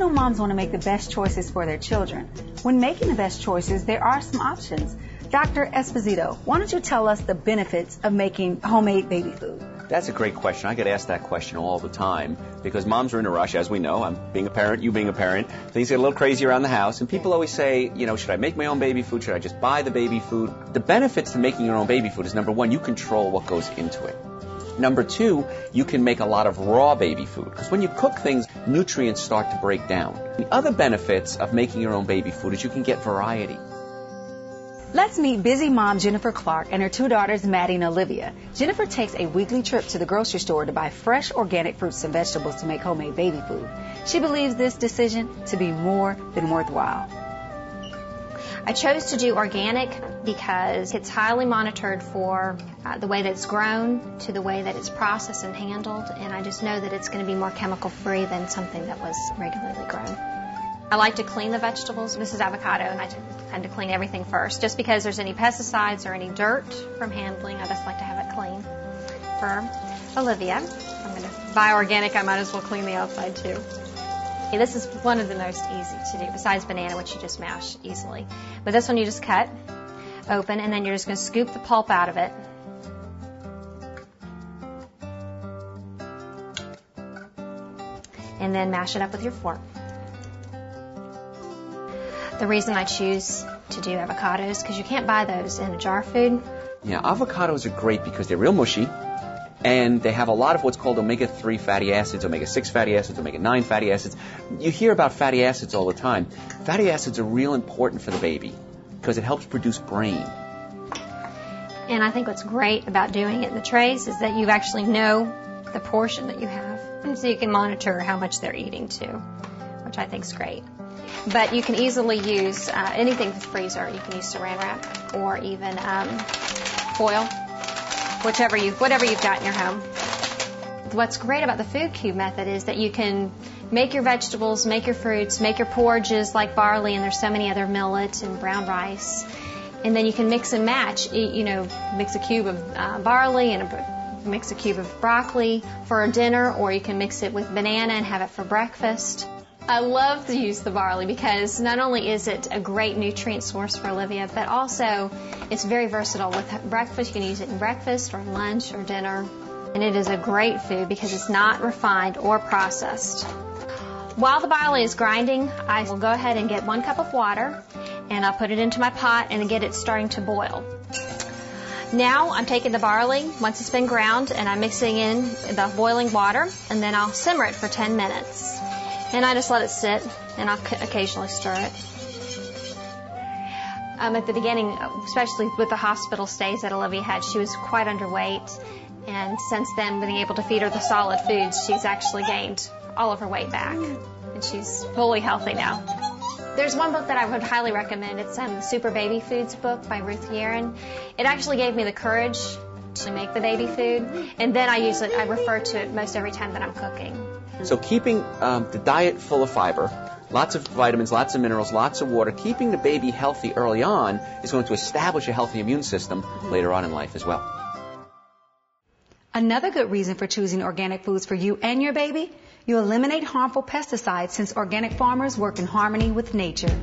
all know moms want to make the best choices for their children. When making the best choices, there are some options. Dr. Esposito, why don't you tell us the benefits of making homemade baby food? That's a great question. I get asked that question all the time because moms are in a rush, as we know. I'm being a parent, you being a parent. Things get a little crazy around the house, and people always say, should I make my own baby food? Should I just buy the baby food? The benefits to making your own baby food is, number one, you control what goes into it. Number two, you can make a lot of raw baby food because when you cook things, nutrients start to break down. The other benefits of making your own baby food is you can get variety. Let's meet busy mom Jennifer Clark and her two daughters, Maddie and Olivia. Jennifer takes a weekly trip to the grocery store to buy fresh organic fruits and vegetables to make homemade baby food. She believes this decision to be more than worthwhile. I chose to do organic because it's highly monitored for the way that it's grown to the way that it's processed and handled, and I just know that it's going to be more chemical free than something that was regularly grown. I like to clean the vegetables. This is avocado, and I tend to clean everything first. Just because there's any pesticides or any dirt from handling, I just like to have it clean. For Olivia, I'm going to buy organic. I might as well clean the outside too. Okay, this is one of the most easy to do, besides banana, which you just mash easily. But this one you just cut open, and then you're just going to scoop the pulp out of it. And then mash it up with your fork. The reason I choose to do avocados because you can't buy those in a jar food. Yeah, avocados are great because they're real mushy, and they have a lot of what's called omega-3 fatty acids, omega-6 fatty acids, omega-9 fatty acids. You hear about fatty acids all the time. Fatty acids are real important for the baby because it helps produce brain. And I think what's great about doing it in the trays is that you actually know the portion that you have, and so you can monitor how much they're eating too, which I think is great. But you can easily use anything from the freezer. You can use saran wrap or even foil, whatever you've got in your home. What's great about the food cube method is that you can make your vegetables, make your fruits, make your porridges like barley, and there's so many other millet and brown rice. And then you can mix and match, mix a cube of barley and mix a cube of broccoli for a dinner, or you can mix it with banana and have it for breakfast. I love to use the barley because not only is it a great nutrient source for Olivia, but also it's very versatile. With breakfast, you can use it in breakfast or lunch or dinner. And it is a great food because it's not refined or processed. While the barley is grinding, I will go ahead and get 1 cup of water, and I'll put it into my pot and get it starting to boil. Now I'm taking the barley, once it's been ground, and I'm mixing in the boiling water, and then I'll simmer it for 10 minutes. And I just let it sit, and I'll occasionally stir it. At the beginning, especially with the hospital stays that Olivia had, she was quite underweight. And since then, being able to feed her the solid foods, she's actually gained all of her weight back. And she's fully healthy now. There's one book that I would highly recommend. It's the Super Baby Foods book by Ruth Yearon. It actually gave me the courage to make the baby food. And then I refer to it most every time that I'm cooking. So keeping the diet full of fiber, lots of vitamins, lots of minerals, lots of water, keeping the baby healthy early on is going to establish a healthy immune system later on in life as well. Another good reason for choosing organic foods for you and your baby, you eliminate harmful pesticides since organic farmers work in harmony with nature.